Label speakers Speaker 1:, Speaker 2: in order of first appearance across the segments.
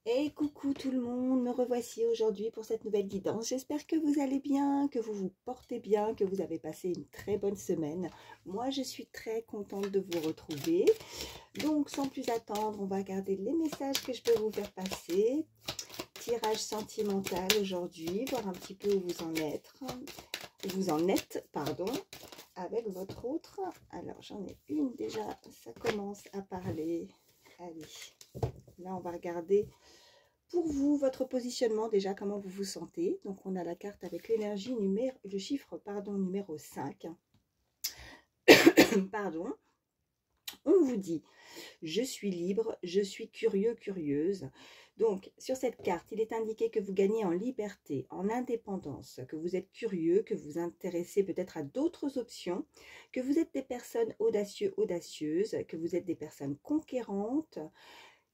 Speaker 1: Et coucou tout le monde, me revoici aujourd'hui pour cette nouvelle guidance. J'espère que vous allez bien, que vous vous portez bien, que vous avez passé une très bonne semaine. Moi, je suis très contente de vous retrouver. Donc, sans plus attendre, on va regarder les messages que je peux vous faire passer. Tirage sentimental aujourd'hui, voir un petit peu où vous en êtes, avec votre autre. Alors, j'en ai une déjà, ça commence à parler. Allez, là, on va regarder pour vous, votre positionnement, déjà, comment vous vous sentez. Donc, on a la carte avec l'énergie, le chiffre, numéro 5. Pardon. On vous dit, je suis libre, je suis curieux, curieuse. Donc, sur cette carte, il est indiqué que vous gagnez en liberté, en indépendance, que vous êtes curieux, que vous intéressez peut-être à d'autres options, que vous êtes des personnes audacieux, audacieuses, que vous êtes des personnes conquérantes,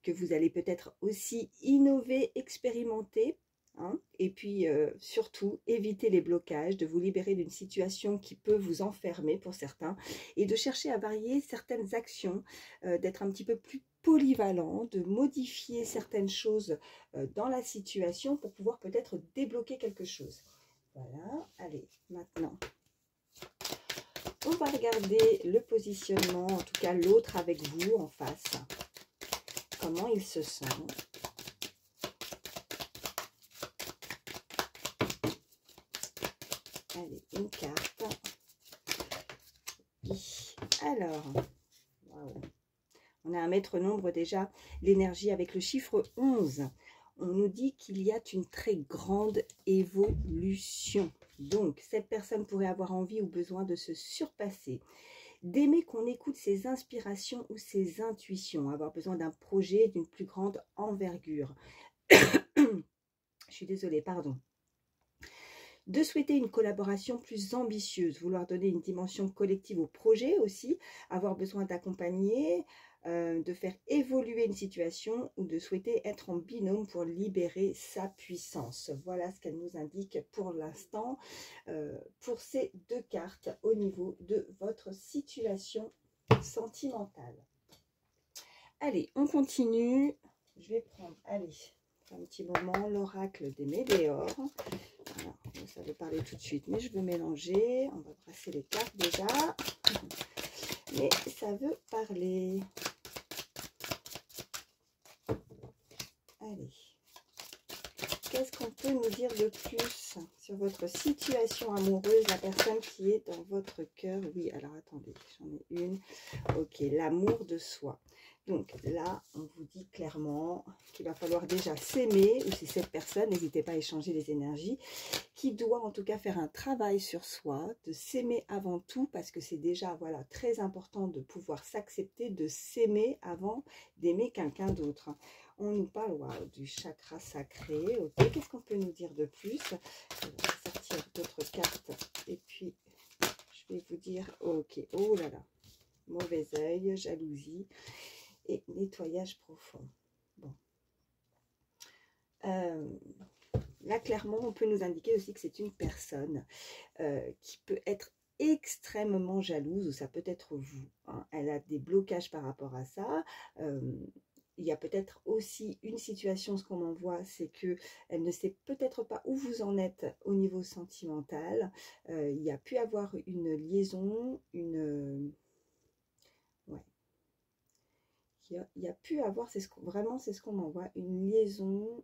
Speaker 1: que vous allez peut-être aussi innover, expérimenter, hein, et puis surtout éviter les blocages, de vous libérer d'une situation qui peut vous enfermer pour certains, et de chercher à varier certaines actions, d'être un petit peu plus polyvalent, de modifier certaines choses dans la situation pour pouvoir peut-être débloquer quelque chose. Voilà, allez, maintenant, on va regarder le positionnement, en tout cas l'autre avec vous en face. Comment il se sent. Allez, une carte. Alors, wow. On a un maître nombre déjà, l'énergie avec le chiffre 11. On nous dit qu'il y a une très grande évolution. Donc, cette personne pourrait avoir envie ou besoin de se surpasser, d'aimer qu'on écoute ses inspirations ou ses intuitions, avoir besoin d'un projet d'une plus grande envergure. Je suis désolée, pardon. De souhaiter une collaboration plus ambitieuse, vouloir donner une dimension collective au projet aussi, avoir besoin d'accompagner, de faire évoluer une situation ou de souhaiter être en binôme pour libérer sa puissance. Voilà ce qu'elle nous indique pour l'instant pour ces deux cartes au niveau de votre situation sentimentale. Allez, on continue. Je vais prendre, allez, un petit moment, l'oracle des Météores. Voilà, ça veut parler tout de suite, mais je veux mélanger. On va brasser les cartes déjà. Mais ça veut parler. Allez. Qu'est-ce qu'on peut nous dire de plus sur votre situation amoureuse, la personne qui est dans votre cœur? Oui, alors attendez, j'en ai une. Ok, l'amour de soi. Donc là, on vous dit clairement qu'il va falloir déjà s'aimer, ou si cette personne, n'hésitez pas à échanger les énergies, qui doit en tout cas faire un travail sur soi, de s'aimer avant tout, parce que c'est déjà voilà très important de pouvoir s'accepter, de s'aimer avant d'aimer quelqu'un d'autre. On nous parle du chakra sacré. Ok, qu'est-ce qu'on peut nous dire de plus? On va sortir d'autres cartes et puis je vais vous dire, ok, oh là là, mauvais œil, jalousie et nettoyage profond. Bon. Là, clairement, on peut nous indiquer aussi que c'est une personne qui peut être extrêmement jalouse, ou ça peut être vous. Hein. Elle a des blocages par rapport à ça. Il y a peut-être aussi une situation, ce qu'on m'envoie, c'est qu'elle ne sait peut-être pas où vous en êtes au niveau sentimental. Il y a pu avoir une liaison, ouais. Il y a pu avoir, vraiment c'est ce qu'on m'envoie, une liaison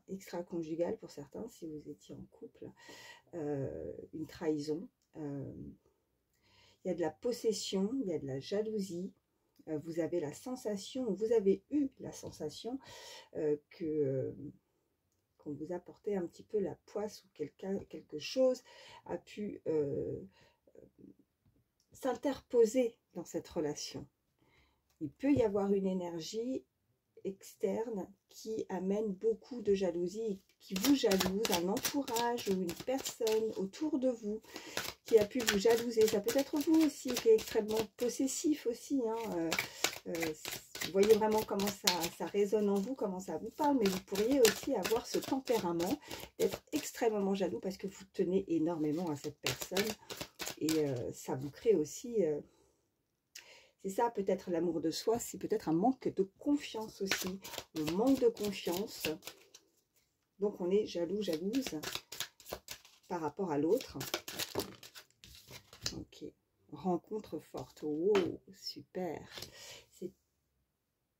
Speaker 1: extra-conjugale pour certains, si vous étiez en couple, une trahison. Il y a de la possession, il y a de la jalousie. Vous avez la sensation, vous avez eu la sensation qu'on vous apportait un petit peu la poisse, ou quelque chose a pu s'interposer dans cette relation. Il peut y avoir une énergie externe qui amène beaucoup de jalousie, qui vous jalouse, un entourage ou une personne autour de vous qui a pu vous jalouser. Ça peut être vous aussi qui est extrêmement possessif aussi. Hein. Vous voyez vraiment comment ça résonne en vous, comment ça vous parle, mais vous pourriez aussi avoir ce tempérament d'être extrêmement jaloux parce que vous tenez énormément à cette personne et ça vous crée aussi... C'est ça peut-être l'amour de soi, c'est peut-être un manque de confiance aussi. On manque de confiance, donc on est jaloux, jalouse par rapport à l'autre. Ok, rencontre forte, wow, super. C'est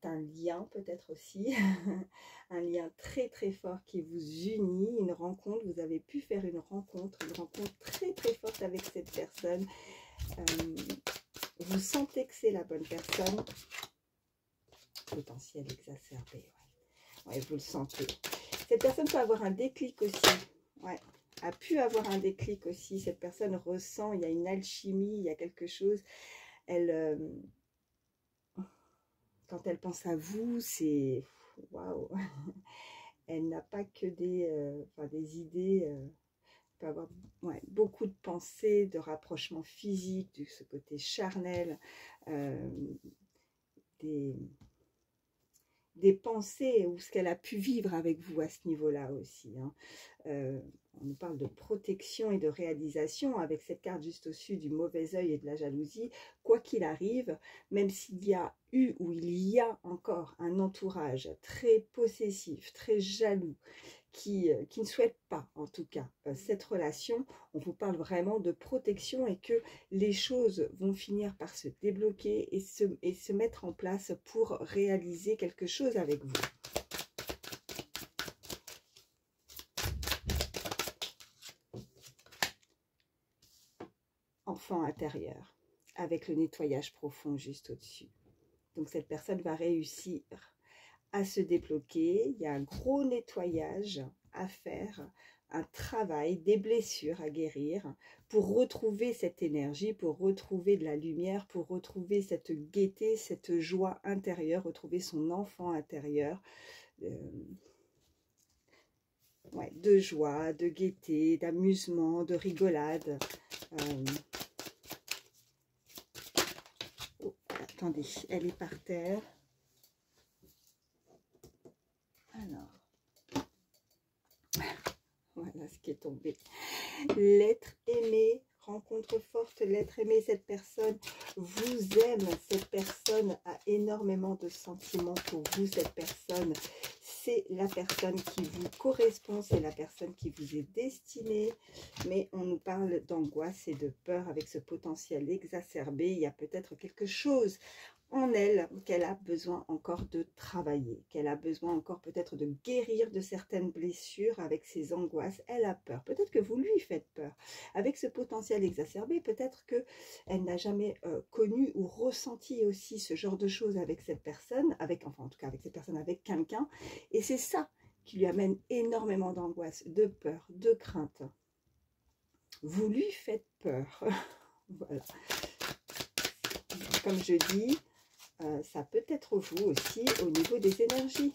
Speaker 1: un lien peut-être aussi, un lien très très fort qui vous unit, une rencontre, vous avez pu faire une rencontre très très forte avec cette personne. Vous sentez que c'est la bonne personne. Potentiel exacerbé, ouais, vous le sentez. Cette personne peut avoir un déclic aussi, ouais, a pu avoir un déclic aussi. Cette personne ressent, il y a une alchimie, il y a quelque chose. Elle, quand elle pense à vous, c'est waouh. Elle n'a pas que des idées. Peut avoir beaucoup de pensées, de rapprochements physiques, de ce côté charnel, des pensées ou ce qu'elle a pu vivre avec vous à ce niveau-là aussi. Hein. On nous parle de protection et de réalisation avec cette carte juste au-dessus du mauvais œil et de la jalousie. Quoi qu'il arrive, même s'il y a eu ou il y a encore un entourage très possessif, très jaloux, qui ne souhaite pas, en tout cas, cette relation, on vous parle vraiment de protection et que les choses vont finir par se débloquer et se mettre en place pour réaliser quelque chose avec vous. Enfant intérieur, avec le nettoyage profond juste au-dessus. Donc cette personne va réussir à se débloquer. Il y a un gros nettoyage à faire, un travail, des blessures à guérir pour retrouver cette énergie, pour retrouver de la lumière, pour retrouver cette gaieté, cette joie intérieure, retrouver son enfant intérieur. De joie, de gaieté, d'amusement, de rigolade. Oh, attendez, elle est par terre. Alors, voilà ce qui est tombé. L'être aimé, rencontre forte, l'être aimé, cette personne vous aime, cette personne a énormément de sentiments pour vous, cette personne, c'est la personne qui vous correspond, c'est la personne qui vous est destinée, mais on nous parle d'angoisse et de peur avec ce potentiel exacerbé. Il y a peut-être quelque chose en elle qu'elle a besoin encore de travailler, qu'elle a besoin encore peut-être de guérir de certaines blessures avec ses angoisses. Elle a peur, peut-être que vous lui faites peur. Avec ce potentiel exacerbé, peut-être qu'elle n'a jamais connu ou ressenti aussi ce genre de choses avec cette personne, en tout cas avec cette personne, avec quelqu'un, et c'est ça qui lui amène énormément d'angoisse, de peur, de crainte. Vous lui faites peur. Voilà. Comme je dis, ça peut être vous aussi au niveau des énergies.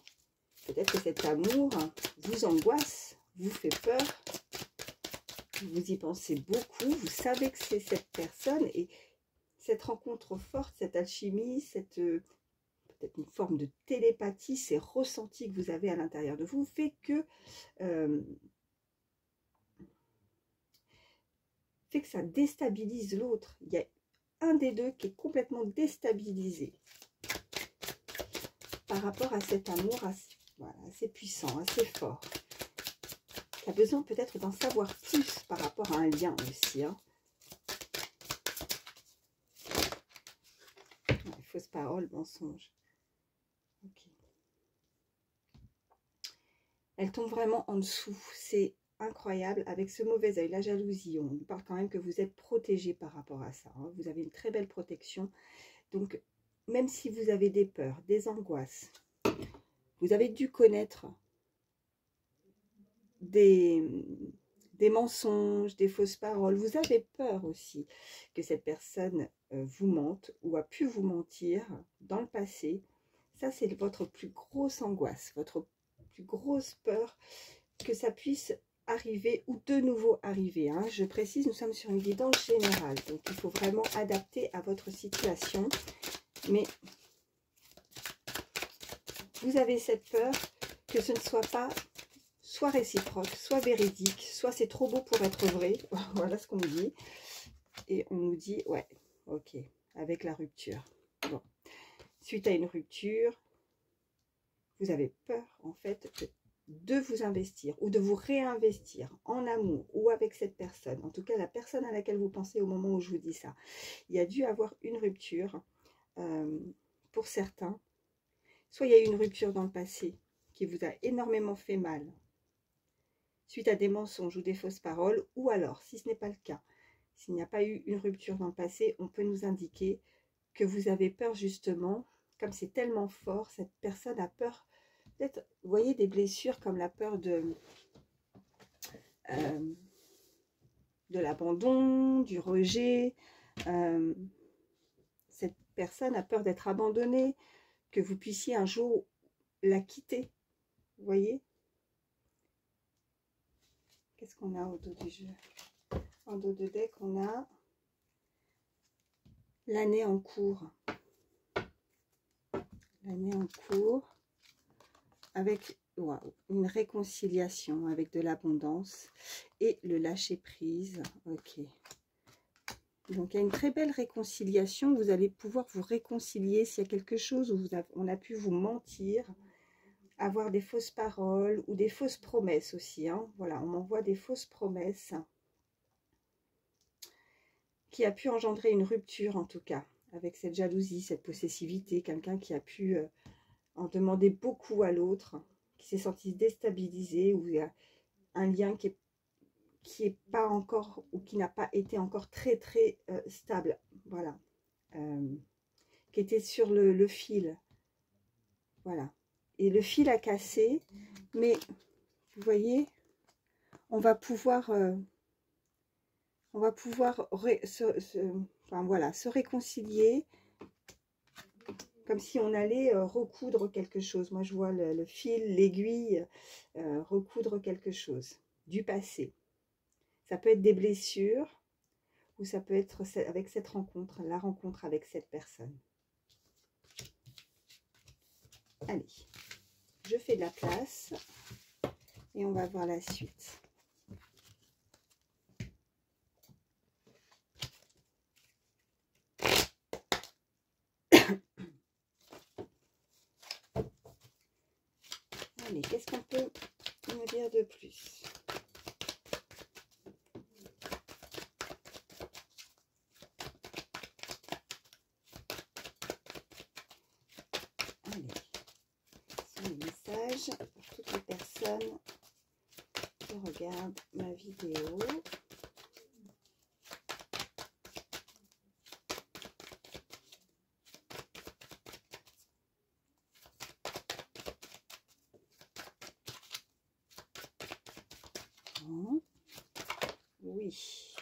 Speaker 1: Peut-être que cet amour vous angoisse, vous fait peur, vous y pensez beaucoup, vous savez que c'est cette personne et cette rencontre forte, cette alchimie, peut-être une forme de télépathie, ces ressentis que vous avez à l'intérieur de vous fait que ça déstabilise l'autre. Il y a un des deux qui est complètement déstabilisé par rapport à cet amour assez puissant, assez fort. Qui a besoin peut-être d'en savoir plus par rapport à un lien aussi. Hein. Fausse parole, mensonge. Okay. Elle tombe vraiment en dessous. C'est incroyable. Avec ce mauvais œil, la jalousie, on nous parle quand même que vous êtes protégé par rapport à ça. Hein. Vous avez une très belle protection. Donc, même si vous avez des peurs, des angoisses, vous avez dû connaître des mensonges, des fausses paroles. Vous avez peur aussi que cette personne vous mente ou a pu vous mentir dans le passé. Ça, c'est votre plus grosse angoisse, votre plus grosse peur que ça puisse arriver ou de nouveau arriver. Hein. Je précise, nous sommes sur une guidance générale, donc il faut vraiment adapter à votre situation. Mais vous avez cette peur que ce ne soit pas soit réciproque, soit véridique, soit c'est trop beau pour être vrai. Voilà ce qu'on nous dit. Et on nous dit, ouais, ok, avec la rupture. suite à une rupture, vous avez peur en fait de vous investir ou de vous réinvestir en amour ou avec cette personne. En tout cas, la personne à laquelle vous pensez au moment où je vous dis ça. Il y a dû avoir une rupture pour certains. Soit il y a eu une rupture dans le passé qui vous a énormément fait mal suite à des mensonges ou des fausses paroles, ou alors, si ce n'est pas le cas, s'il n'y a pas eu une rupture dans le passé, on peut nous indiquer que vous avez peur justement, comme c'est tellement fort, cette personne a peur, peut-être, vous voyez, des blessures comme la peur de l'abandon, du rejet. Cette personne a peur d'être abandonnée, que vous puissiez un jour la quitter, vous voyez. Qu'est-ce qu'on a au dos du jeu? En dos de deck, on a l'année en cours. L'année en cours avec une réconciliation, avec de l'abondance et le lâcher prise. Ok. Donc il y a une très belle réconciliation. Vous allez pouvoir vous réconcilier s'il y a quelque chose où on a pu vous mentir, avoir des fausses paroles ou des fausses promesses aussi. Hein. Voilà, on m'envoie des fausses promesses qui a pu engendrer une rupture en tout cas, avec cette jalousie, cette possessivité, quelqu'un qui a pu en demander beaucoup à l'autre, qui s'est senti déstabilisé, ou il y a un lien qui est pas encore, ou qui n'a pas été encore très stable, voilà, qui était sur le fil, voilà, et le fil a cassé, mais vous voyez, on va pouvoir se réconcilier, comme si on allait recoudre quelque chose. Moi, je vois le fil, l'aiguille, recoudre quelque chose du passé. Ça peut être des blessures, ou ça peut être avec cette rencontre, la rencontre avec cette personne. Allez, je fais de la place et on va voir la suite. Allez, qu'est-ce qu'on peut me dire de plus? Allez, ce sont les messages pour toutes les personnes qui regardent ma vidéo. Oui,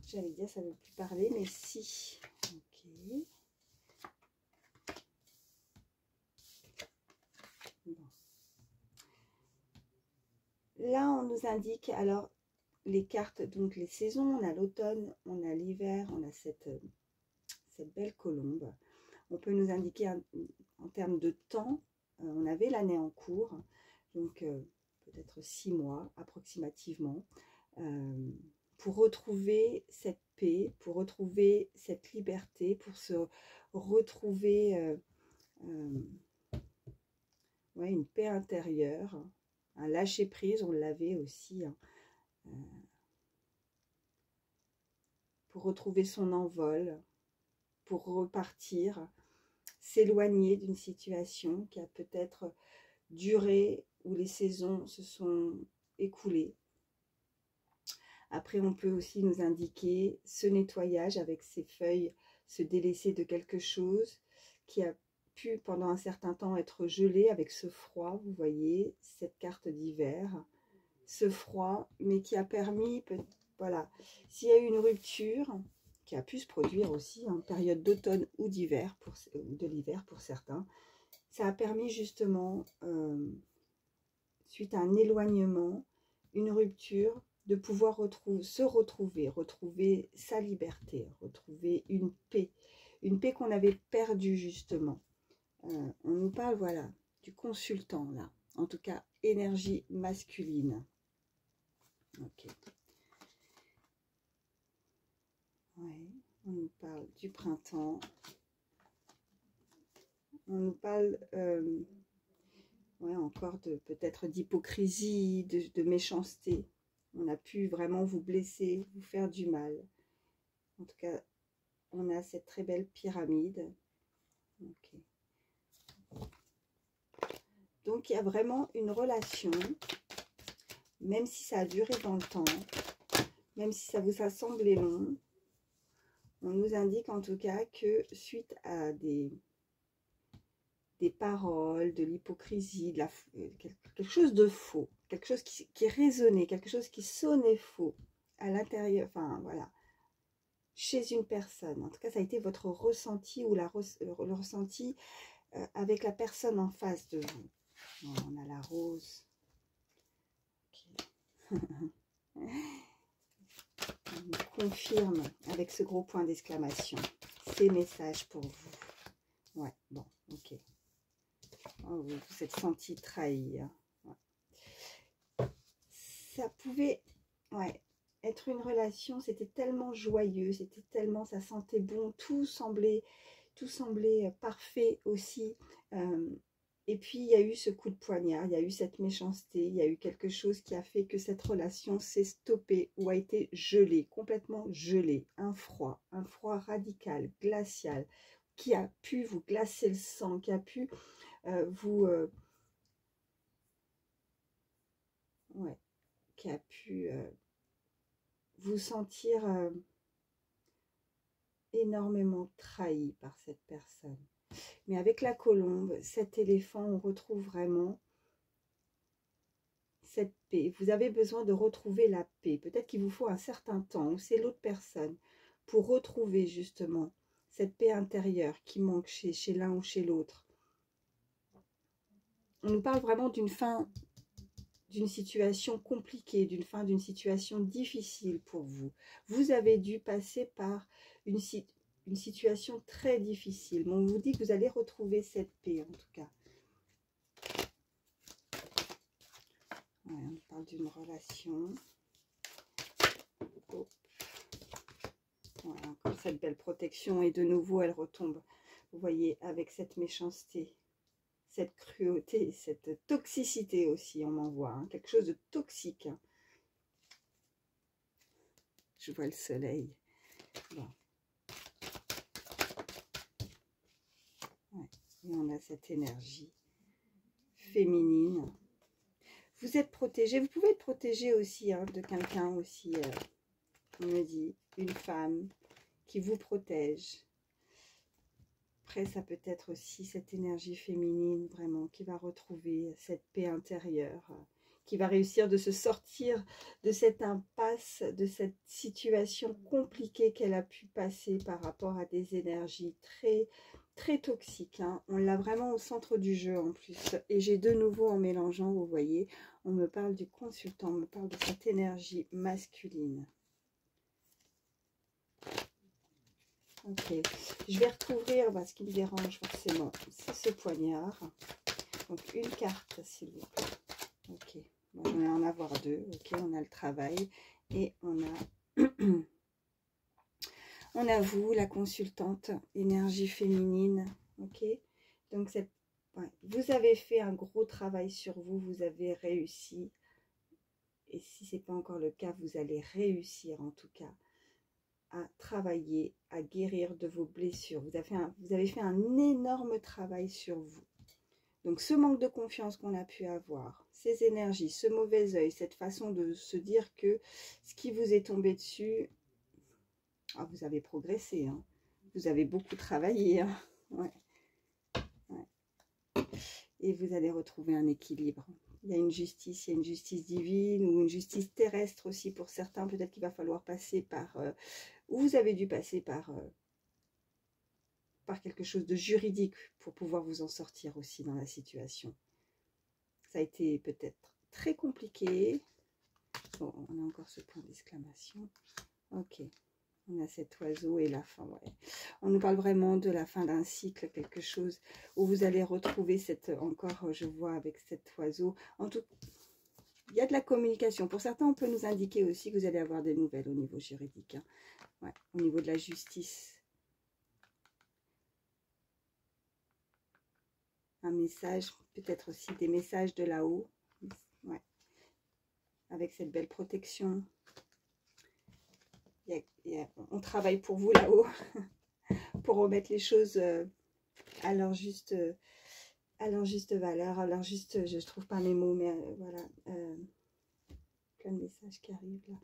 Speaker 1: j'allais dire ça ne veut plus parler, mais si. Ok. Bon. Là, on nous indique alors les cartes, donc les saisons. On a l'automne, on a l'hiver, on a cette belle colombe. On peut nous indiquer en termes de temps, on avait l'année en cours, donc peut-être 6 mois approximativement, pour retrouver cette paix, pour retrouver cette liberté, pour se retrouver une paix intérieure, un lâcher prise, on l'avait aussi, hein, pour retrouver son envol, pour repartir, s'éloigner d'une situation qui a peut-être duré, où les saisons se sont écoulées. Après, on peut aussi nous indiquer ce nettoyage avec ces feuilles, se délaisser de quelque chose qui a pu pendant un certain temps être gelé avec ce froid, vous voyez, cette carte d'hiver, ce froid, mais qui a permis, voilà, s'il y a eu une rupture, qui a pu se produire aussi en période d'automne ou d'hiver, de l'hiver pour certains, ça a permis justement, suite à un éloignement, une rupture, de pouvoir retrouver sa liberté, retrouver une paix qu'on avait perdue justement. On nous parle, voilà, du consultant là, en tout cas énergie masculine. Ok. Ouais, on nous parle du printemps, On nous parle ouais, encore de peut-être d'hypocrisie, de méchanceté. On a pu vraiment vous blesser, vous faire du mal. En tout cas, on a cette très belle pyramide. Okay. Donc, il y a vraiment une relation, même si ça a duré dans le temps, même si ça vous a semblé long, on nous indique en tout cas que suite à des paroles, de l'hypocrisie, quelque chose de faux, quelque chose qui résonnait, quelque chose qui sonnait faux à l'intérieur, enfin voilà, chez une personne. En tout cas, ça a été votre ressenti ou le ressenti avec la personne en face de vous. On a la rose. Okay. On nous confirme avec ce gros point d'exclamation ces messages pour vous. Ouais, bon, ok. Oh, vous vous êtes senti trahi. Ouais. Ça pouvait être une relation, c'était tellement joyeux, c'était tellement, ça sentait bon, tout semblait parfait aussi. Et puis, il y a eu ce coup de poignard, il y a eu cette méchanceté, il y a eu quelque chose qui a fait que cette relation s'est stoppée ou a été gelée, complètement gelée. Un froid radical, glacial, qui a pu vous glacer le sang, qui a pu qui a pu vous sentir énormément trahi par cette personne. Mais avec la colombe, cet éléphant, on retrouve vraiment cette paix. Vous avez besoin de retrouver la paix. Peut-être qu'il vous faut un certain temps, ou c'est l'autre personne, pour retrouver justement cette paix intérieure qui manque chez l'un ou chez l'autre. On nous parle vraiment d'une fin, d'une situation compliquée, d'une fin d'une situation difficile pour vous. Vous avez dû passer par une situation très difficile. Mais on vous dit que vous allez retrouver cette paix en tout cas. Ouais, on parle d'une relation. Oh. Ouais, encore cette belle protection et de nouveau elle retombe. Vous voyez, avec cette méchanceté, cette cruauté, cette toxicité aussi, on m'envoie. Hein, quelque chose de toxique. Hein. Je vois le soleil. Bon. Ouais. Et on a cette énergie féminine. Vous êtes protégé. Vous pouvez être protégé aussi hein, de quelqu'un aussi. On me dit une femme qui vous protège. Après, ça peut être aussi cette énergie féminine vraiment qui va retrouver cette paix intérieure, qui va réussir de se sortir de cette impasse, de cette situation compliquée qu'elle a pu passer par rapport à des énergies très toxiques. Hein. On l'a vraiment au centre du jeu en plus. Et j'ai de nouveau en mélangeant, vous voyez, on me parle du consultant, on me parle de cette énergie masculine. Ok, je vais recouvrir ce qui me dérange forcément, c'est ce poignard. Donc une carte s'il vous plaît. Ok, moi je vais en avoir deux. Ok, on a le travail et on a on a vous, la consultante, énergie féminine. Ok, donc vous avez fait un gros travail sur vous, vous avez réussi. Et si ce n'est pas encore le cas, vous allez réussir en tout cas à travailler, à guérir de vos blessures. Vous avez fait un énorme travail sur vous. Donc ce manque de confiance qu'on a pu avoir, ces énergies, ce mauvais œil, cette façon de se dire que ce qui vous est tombé dessus, vous avez progressé, hein. Vous avez beaucoup travaillé. Hein. Ouais. Ouais. Et vous allez retrouver un équilibre. Il y a une justice divine ou une justice terrestre aussi pour certains. Peut-être qu'il va falloir passer par... ou vous avez dû passer par quelque chose de juridique pour pouvoir vous en sortir aussi dans la situation. Ça a été peut-être très compliqué. Bon, on a encore ce point d'exclamation. Ok, on a cet oiseau et la fin. Ouais. On nous parle vraiment de la fin d'un cycle, quelque chose où vous allez retrouver encore, je vois avec cet oiseau. En tout cas, il y a de la communication. Pour certains, on peut nous indiquer aussi que vous allez avoir des nouvelles au niveau juridique. Hein. Ouais, au niveau de la justice. un message, peut-être aussi des messages de là-haut. Ouais. Avec cette belle protection. On travaille pour vous là-haut, pour remettre les choses à leur juste valeur, à leur juste, je ne trouve pas mes mots, mais voilà, plein de messages qui arrivent là.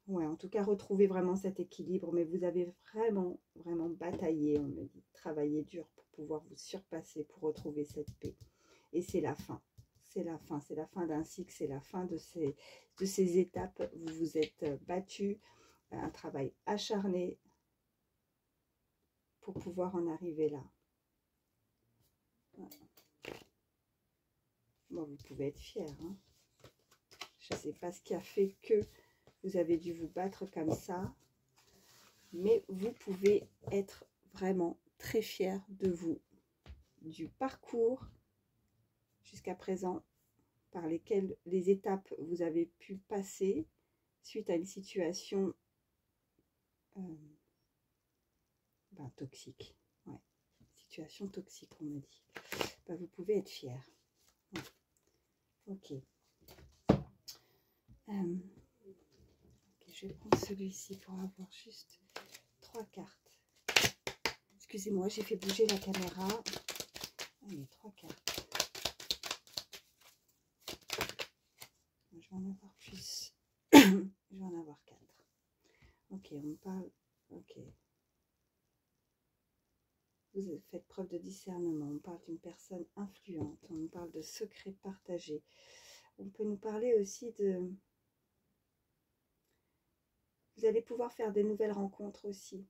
Speaker 1: Ouais, en tout cas, retrouvez vraiment cet équilibre, mais vous avez vraiment, vraiment bataillé, on me dit, travaillé dur pour pouvoir vous surpasser, pour retrouver cette paix. Et c'est la fin. C'est la fin. C'est la fin d'un cycle, c'est la fin de ces étapes. Vous vous êtes battu, un travail acharné pour pouvoir en arriver là. Bon, vous pouvez être fiers. Hein. Je ne sais pas ce qui a fait que vous avez dû vous battre comme ça, mais vous pouvez être vraiment très fiers de vous, du parcours jusqu'à présent, par lesquelles les étapes vous avez pu passer suite à une situation toxique. Ouais. Situation toxique, on me dit. Vous pouvez être fiers. Ouais. Ok. Je vais prendre celui-ci pour avoir juste 3 cartes. Excusez-moi, j'ai fait bouger la caméra. Allez, 3 cartes. Je vais en avoir plus. Je vais en avoir 4. Ok, on parle. Ok. Vous faites preuve de discernement. On parle d'une personne influente. On nous parle de secrets partagés. On peut nous parler aussi de... Vous allez pouvoir faire des nouvelles rencontres aussi.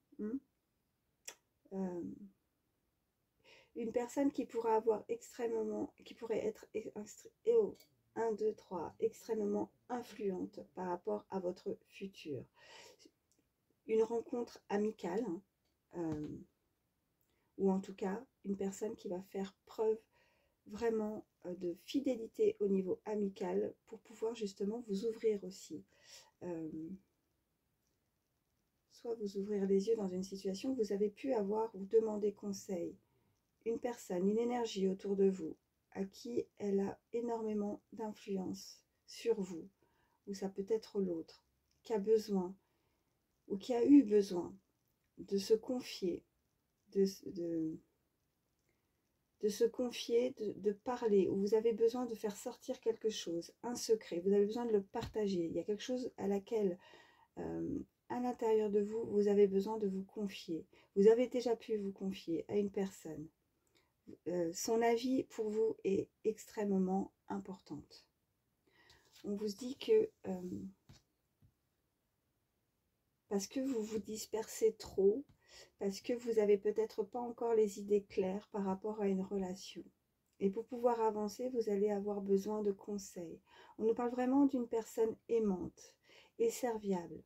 Speaker 1: Une personne qui pourra avoir extrêmement... Qui pourrait être... 1, 2, 3, extrêmement influente par rapport à votre futur. Une rencontre amicale, ou en tout cas, une personne qui va faire preuve vraiment de fidélité au niveau amical pour pouvoir justement vous ouvrir aussi. Soit vous ouvrir les yeux dans une situation où vous avez pu avoir ou demander conseil. Une personne, une énergie autour de vous, à qui elle a énormément d'influence sur vous, ou ça peut être l'autre, qui a besoin, ou qui a eu besoin de se confier, de se confier, de parler, ou vous avez besoin de faire sortir quelque chose, un secret, vous avez besoin de le partager. Il y a quelque chose à laquelle, à l'intérieur de vous, vous avez besoin de vous confier. Vous avez déjà pu vous confier à une personne. Son avis pour vous est extrêmement importante. On vous dit que parce que vous vous dispersez trop, parce que vous n'avez peut-être pas encore les idées claires par rapport à une relation. Et pour pouvoir avancer, vous allez avoir besoin de conseils. On nous parle vraiment d'une personne aimante et serviable.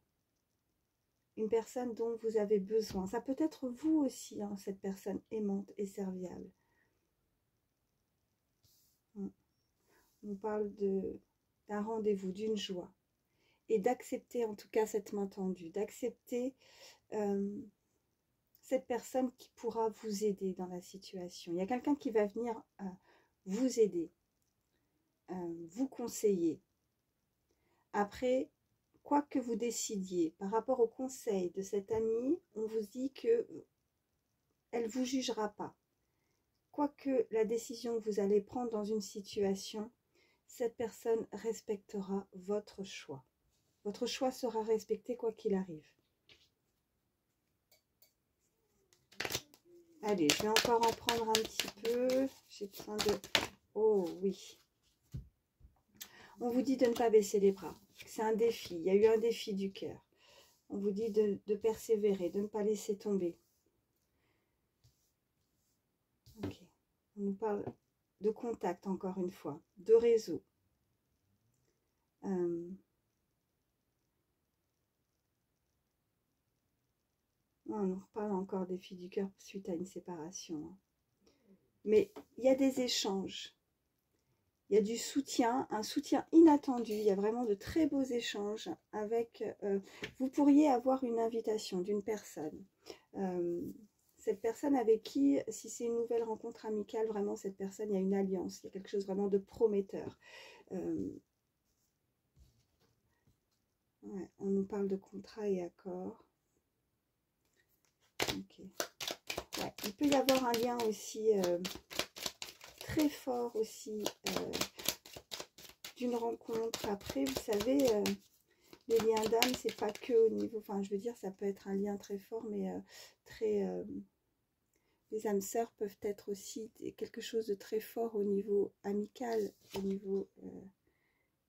Speaker 1: Une personne dont vous avez besoin. Ça peut être vous aussi, hein, cette personne aimante et serviable. On nous parle d'un rendez-vous, d'une joie. Et d'accepter en tout cas cette main tendue, d'accepter cette personne qui pourra vous aider dans la situation. Il y a quelqu'un qui va venir vous aider, vous conseiller. Après, quoi que vous décidiez par rapport au conseil de cette amie, on vous dit que elle ne vous jugera pas. Quoique la décision que vous allez prendre dans une situation, cette personne respectera votre choix. Votre choix sera respecté quoi qu'il arrive. Allez, je vais encore en prendre un petit peu. J'ai besoin de... Oh oui. On vous dit de ne pas baisser les bras. C'est un défi. Il y a eu un défi du cœur. On vous dit de persévérer, de ne pas laisser tomber. Ok. On nous parle de contact encore une fois, de réseau. On nous parle encore des filles du cœur suite à une séparation. Mais il y a des échanges. Il y a du soutien, un soutien inattendu. Il y a vraiment de très beaux échanges avec... vous pourriez avoir une invitation d'une personne. cette personne avec qui, si c'est une nouvelle rencontre amicale, vraiment cette personne, il y a une alliance, il y a quelque chose vraiment de prometteur. Ouais, on nous parle de contrat et accord. Ok. Ouais, il peut y avoir un lien aussi très fort aussi d'une rencontre. Après, vous savez, les liens d'âme, c'est pas que au niveau, enfin je veux dire, ça peut être un lien très fort, mais très... les âmes sœurs peuvent être aussi quelque chose de très fort au niveau amical, au niveau...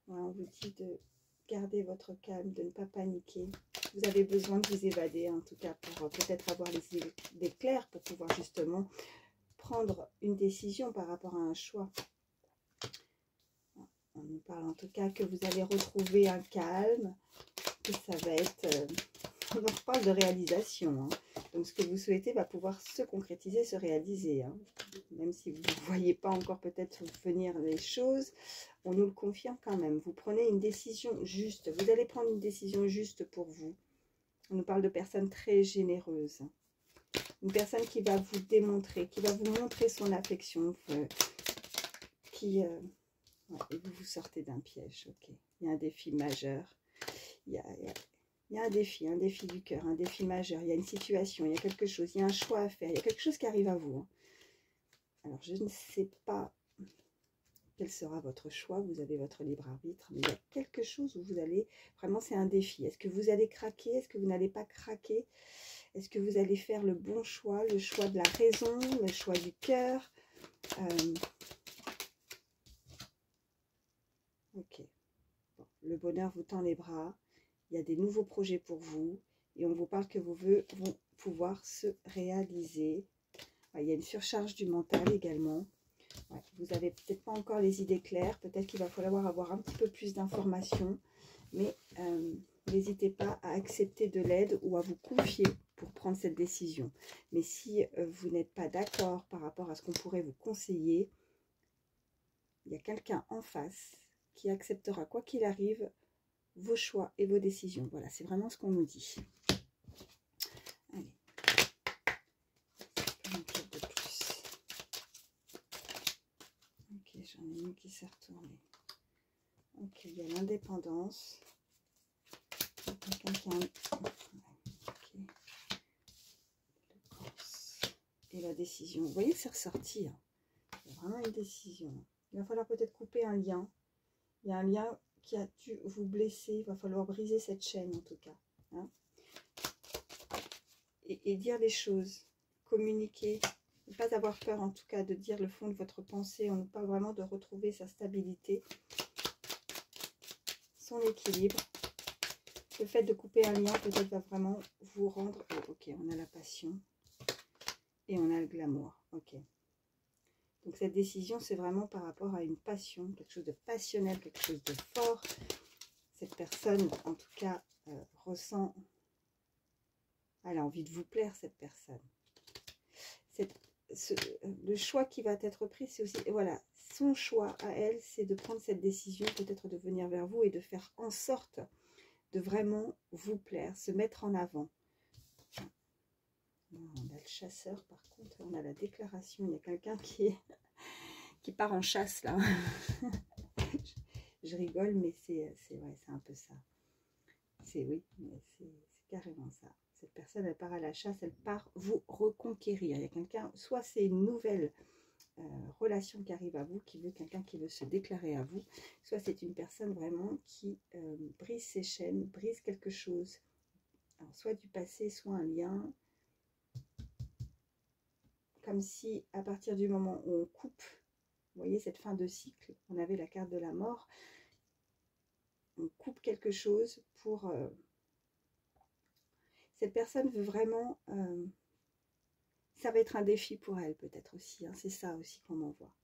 Speaker 1: voilà, on vous dit de garder votre calme, de ne pas paniquer. Vous avez besoin de vous évader, en tout cas, pour peut-être avoir les idées claires, pour pouvoir justement prendre une décision par rapport à un choix. On nous parle en tout cas que vous allez retrouver un calme, que ça va être... on en reparle de réalisation. Hein. Donc, ce que vous souhaitez va pouvoir se concrétiser, se réaliser. Hein. Même si vous ne voyez pas encore peut-être venir les choses, on nous le confirme quand même. Vous prenez une décision juste. Vous allez prendre une décision juste pour vous. On nous parle de personnes très généreuses. Une personne qui va vous démontrer, qui va vous montrer son affection, qui... ouais, et vous vous sortez d'un piège. Ok. Il y a un défi majeur. Il y a un défi du cœur, un défi majeur. Il y a une situation, il y a quelque chose, il y a un choix à faire. Il y a quelque chose qui arrive à vous. Hein. Alors, je ne sais pas quel sera votre choix. Vous avez votre libre arbitre. Mais il y a quelque chose où vous allez... Vraiment, c'est un défi. Est-ce que vous allez craquer? Est-ce que vous n'allez pas craquer? Est-ce que vous allez faire le bon choix? Le choix de la raison, le choix du cœur? Ok. Bon, le bonheur vous tend les bras. Il y a des nouveaux projets pour vous. Et on vous parle que vos vœux vont pouvoir se réaliser. Il y a une surcharge du mental également. Ouais, vous n'avez peut-être pas encore les idées claires. Peut-être qu'il va falloir avoir un petit peu plus d'informations. Mais n'hésitez pas à accepter de l'aide ou à vous confier pour prendre cette décision. Mais si vous n'êtes pas d'accord par rapport à ce qu'on pourrait vous conseiller, il y a quelqu'un en face qui acceptera, quoi qu'il arrive, vos choix et vos décisions. Voilà, c'est vraiment ce qu'on nous dit. Allez. Une carte de plus. Ok, j'en ai une qui s'est retournée. Ok, il y a l'indépendance. Quelqu'un qui a un... okay. Et la décision. Vous voyez, c'est ressorti. Hein. Il y a vraiment une décision. Il va falloir peut-être couper un lien. Il y a un lien qui a dû vous blesser. Il va falloir briser cette chaîne en tout cas. Hein. Et dire les choses. Communiquer. Ne pas avoir peur en tout cas de dire le fond de votre pensée. On nous parle vraiment de retrouver sa stabilité. Son équilibre. Le fait de couper un lien peut-être va vraiment vous rendre... Oh, ok, on a la passion. Et on a le glamour. Ok. Donc cette décision, c'est vraiment par rapport à une passion, quelque chose de passionnel, quelque chose de fort. Cette personne, en tout cas, ressent... Elle a envie de vous plaire, cette personne. Le choix qui va être pris, c'est aussi... Voilà, son choix à elle, c'est de prendre cette décision, peut-être de venir vers vous et de faire en sorte de vraiment vous plaire, se mettre en avant. On a le chasseur, par contre, on a la déclaration. Il y a quelqu'un qui part en chasse, là. Je rigole, mais c'est vrai, c'est un peu ça. Oui, mais c'est carrément ça. Cette personne, elle part à la chasse, elle part vous reconquérir. Il y a quelqu'un, soit c'est une nouvelle relation qui arrive à vous, qui veut quelqu'un qui veut se déclarer à vous, soit c'est une personne vraiment qui brise ses chaînes, brise quelque chose. Alors, soit du passé, soit un lien. Comme si, à partir du moment où on coupe, vous voyez cette fin de cycle, on avait la carte de la mort, on coupe quelque chose pour... cette personne veut vraiment... ça va être un défi pour elle peut-être aussi, hein, c'est ça aussi qu'on m'envoie.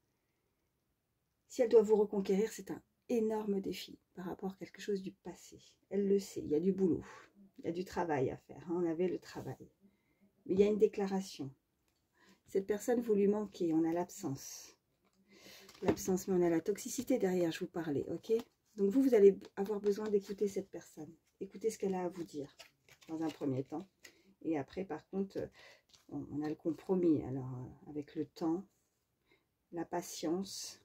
Speaker 1: Si elle doit vous reconquérir, c'est un énorme défi par rapport à quelque chose du passé. Elle le sait, il y a du boulot, il y a du travail à faire, hein, on avait le travail. Mais il y a une déclaration. Cette personne, vous lui manquez, on a l'absence. L'absence, mais on a la toxicité derrière, je vous parlais, ok? Donc vous allez avoir besoin d'écouter cette personne. Écoutez ce qu'elle a à vous dire, dans un premier temps. Et après, par contre, Bon, on a le compromis, alors, avec le temps, la patience.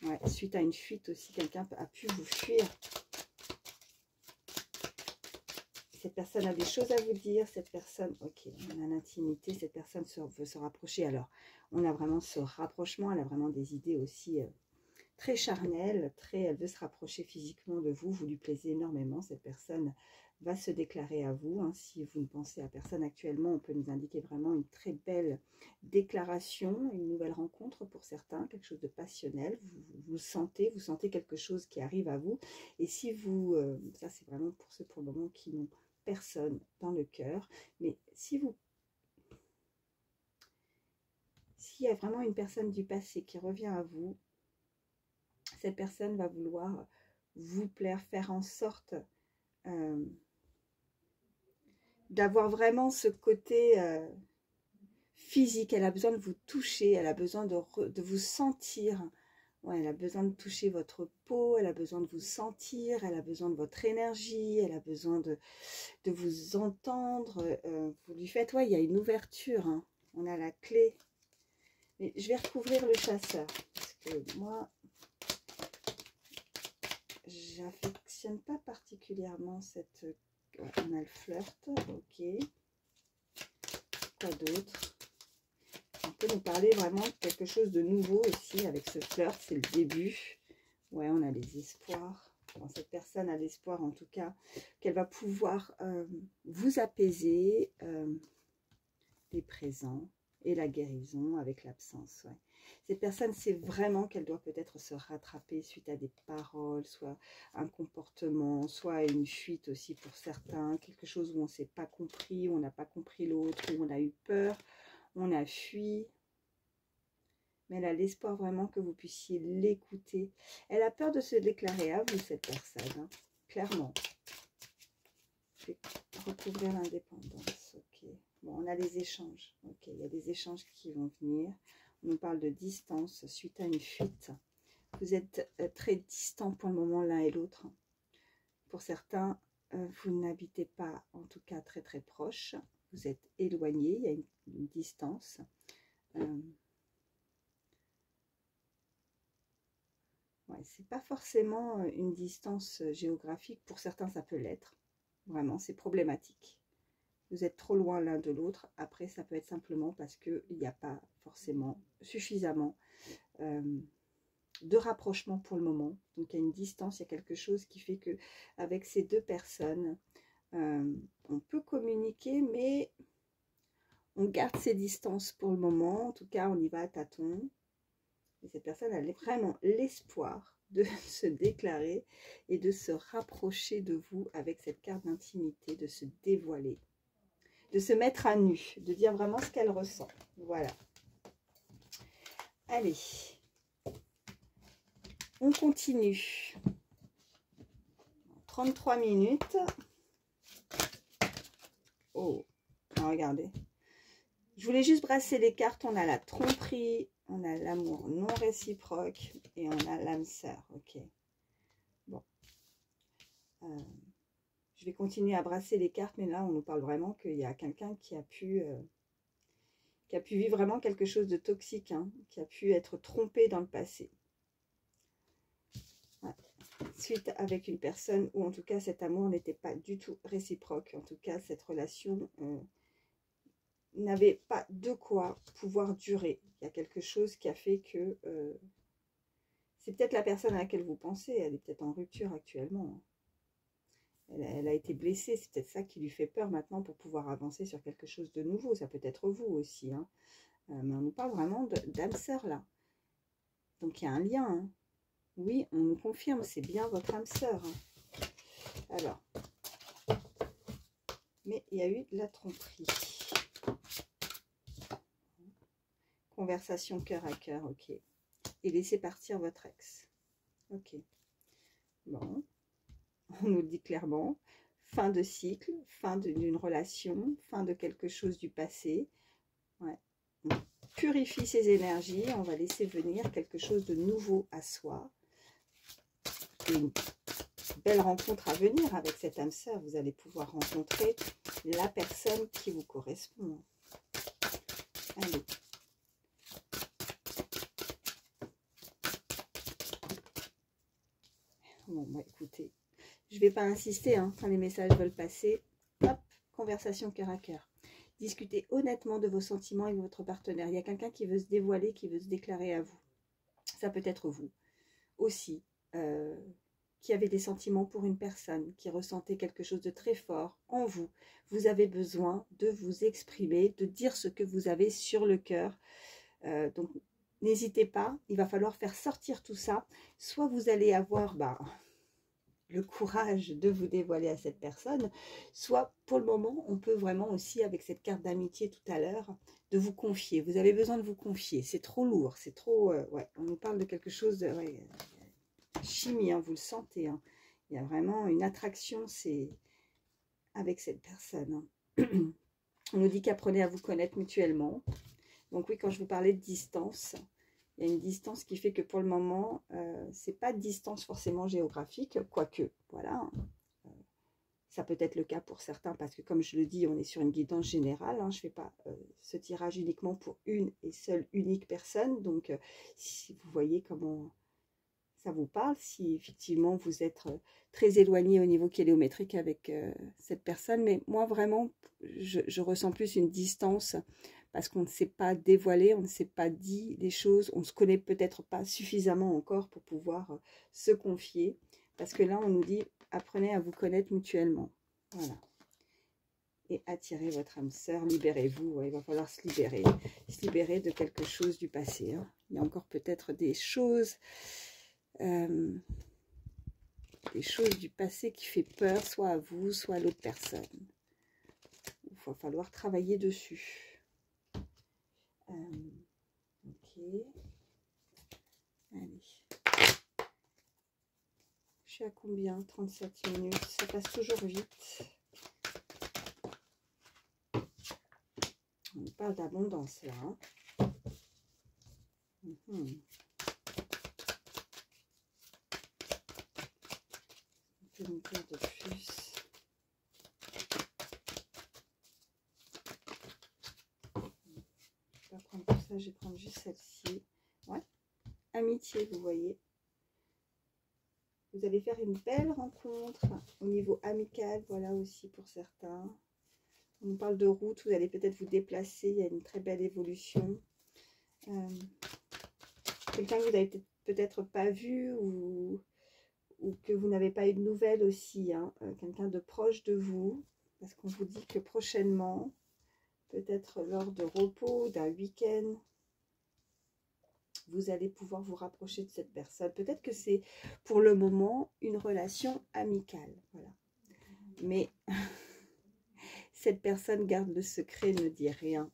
Speaker 1: Ouais, suite à une fuite aussi, quelqu'un a pu vous fuir. Cette personne a des choses à vous dire, cette personne, ok, on a l'intimité, cette personne veut se rapprocher. Alors, on a vraiment ce rapprochement, elle a vraiment des idées aussi très charnelles, elle veut se rapprocher physiquement de vous, vous lui plaisez énormément, cette personne va se déclarer à vous. Hein. Si vous ne pensez à personne actuellement, on peut nous indiquer vraiment une très belle déclaration, une nouvelle rencontre pour certains, quelque chose de passionnel. Vous sentez quelque chose qui arrive à vous. Et si vous, ça c'est vraiment pour ceux pour le moment qui n'ont personne dans le cœur, mais s'il y a vraiment une personne du passé qui revient à vous, cette personne va vouloir vous plaire, faire en sorte d'avoir vraiment ce côté physique. Elle a besoin de vous toucher, elle a besoin de vous sentir. Ouais, elle a besoin de toucher votre peau, elle a besoin de vous sentir, elle a besoin de votre énergie, elle a besoin de vous entendre. Vous lui faites, ouais, il y a une ouverture, hein. On a la clé. Mais je vais recouvrir le chasseur, parce que moi, j'affectionne pas particulièrement cette... Ouais, on a le flirt, ok. Quoi d'autre? On peut nous parler vraiment de quelque chose de nouveau aussi avec ce flirt, c'est le début. Ouais, on a les espoirs. Bon, cette personne a l'espoir en tout cas qu'elle va pouvoir vous apaiser les présents et la guérison avec l'absence. Ouais. Cette personne sait vraiment qu'elle doit peut-être se rattraper suite à des paroles, soit un comportement, soit une fuite aussi pour certains, quelque chose où on ne s'est pas compris, où on n'a pas compris l'autre, où on a eu peur, on a fui. Mais elle a l'espoir vraiment que vous puissiez l'écouter. Elle a peur de se déclarer à vous, cette personne, hein, clairement. Je vais recouvrir l'indépendance, ok. Bon, on a les échanges, ok. Il y a des échanges qui vont venir. On nous parle de distance suite à une fuite. Vous êtes très distants pour le moment l'un et l'autre. Pour certains, vous n'habitez pas, en tout cas très très proche. Vous êtes éloignés, il y a une distance. Ouais, c'est pas forcément une distance géographique. Pour certains, ça peut l'être. Vraiment, c'est problématique. Vous êtes trop loin l'un de l'autre. Après, ça peut être simplement parce qu'il n'y a pas forcément suffisamment de rapprochement pour le moment. Donc, il y a une distance, il y a quelque chose qui fait que avec ces deux personnes, on peut communiquer, mais on garde ses distances pour le moment. En tout cas, on y va à tâtons. Et cette personne a vraiment l'espoir de se déclarer et de se rapprocher de vous avec cette carte d'intimité, de se dévoiler, de se mettre à nu, de dire vraiment ce qu'elle ressent. Voilà. Allez, on continue. 33 minutes. Oh, regardez. Je voulais juste brasser les cartes. On a la tromperie, on a l'amour non réciproque et on a l'âme sœur. Ok. Bon. Je vais continuer à brasser les cartes, mais là, on nous parle vraiment qu'il y a quelqu'un qui a pu vivre vraiment quelque chose de toxique, hein, qui a pu être trompé dans le passé. Ouais. Suite avec une personne où, en tout cas, cet amour n'était pas du tout réciproque. En tout cas, cette relation n'avait pas de quoi pouvoir durer. Il y a quelque chose qui a fait que... c'est peut-être la personne à laquelle vous pensez, elle est peut-être en rupture actuellement. Elle a été blessée, c'est peut-être ça qui lui fait peur maintenant pour pouvoir avancer sur quelque chose de nouveau. Ça peut être vous aussi. Hein. Mais on nous parle vraiment d'âme sœur là. Donc il y a un lien. Hein. Oui, on nous confirme, c'est bien votre âme sœur. Hein. Alors, mais il y a eu de la tromperie. Conversation cœur à cœur, ok. Et laissez partir votre ex. Ok. Bon. On nous le dit clairement. Fin de cycle, fin d'une relation, fin de quelque chose du passé. Ouais. On purifie ses énergies. On va laisser venir quelque chose de nouveau à soi. Et une belle rencontre à venir avec cette âme sœur. Vous allez pouvoir rencontrer la personne qui vous correspond. Allez. Bon, bah écoutez, je ne vais pas insister, hein, quand les messages veulent passer. Hop, conversation cœur à cœur. Discutez honnêtement de vos sentiments avec votre partenaire. Il y a quelqu'un qui veut se dévoiler, qui veut se déclarer à vous. Ça peut être vous aussi, qui avez des sentiments pour une personne, qui ressentez quelque chose de très fort en vous. Vous avez besoin de vous exprimer, de dire ce que vous avez sur le cœur. Donc, n'hésitez pas, il va falloir faire sortir tout ça. Soit vous allez avoir le courage de vous dévoiler à cette personne, soit pour le moment, on peut vraiment aussi, avec cette carte d'amitié tout à l'heure, de vous confier. Vous avez besoin de vous confier. C'est trop lourd, c'est trop... ouais, on nous parle de quelque chose de... Ouais, chimie, hein, vous le sentez. Hein. Il y a vraiment une attraction, c'est avec cette personne. Hein. On nous dit qu'apprenez à vous connaître mutuellement. Donc oui, quand je vous parlais de distance, il y a une distance qui fait que pour le moment, c'est pas de distance forcément géographique, quoique, voilà. Ça peut être le cas pour certains, parce que comme je le dis, on est sur une guidance générale. Hein, je ne fais pas ce tirage uniquement pour une et seule unique personne. Donc, si vous voyez comment ça vous parle, si effectivement vous êtes très éloigné au niveau chéléométrique avec cette personne. Mais moi, vraiment, je ressens plus une distance parce qu'on ne s'est pas dévoilé, on ne s'est pas dit les choses, on ne se connaît peut-être pas suffisamment encore pour pouvoir se confier. Parce que là, on nous dit, apprenez à vous connaître mutuellement. Voilà. Et attirez votre âme sœur, libérez-vous. Ouais, il va falloir se libérer de quelque chose du passé. Hein. Il y a encore peut-être des choses du passé qui fait peur, soit à vous, soit à l'autre personne. Il va falloir travailler dessus. Ok. Allez. Je suis à combien? 37 minutes. Ça passe toujours vite. On parle d'abondance là. Hein. Je vais me faire de plus. Je vais pas prendre tout ça, je vais prendre juste celle-ci. Ouais. Amitié, vous voyez. Vous allez faire une belle rencontre au niveau amical, voilà aussi pour certains. On nous parle de route, vous allez peut-être vous déplacer, il y a une très belle évolution. Quelqu'un que vous n'avez peut-être pas vu ou que vous n'avez pas eu de nouvelles aussi, hein, quelqu'un de proche de vous, parce qu'on vous dit que prochainement, peut-être lors de repos, d'un week-end, vous allez pouvoir vous rapprocher de cette personne. Peut-être que c'est pour le moment une relation amicale, voilà. Mais cette personne garde le secret, ne dit rien.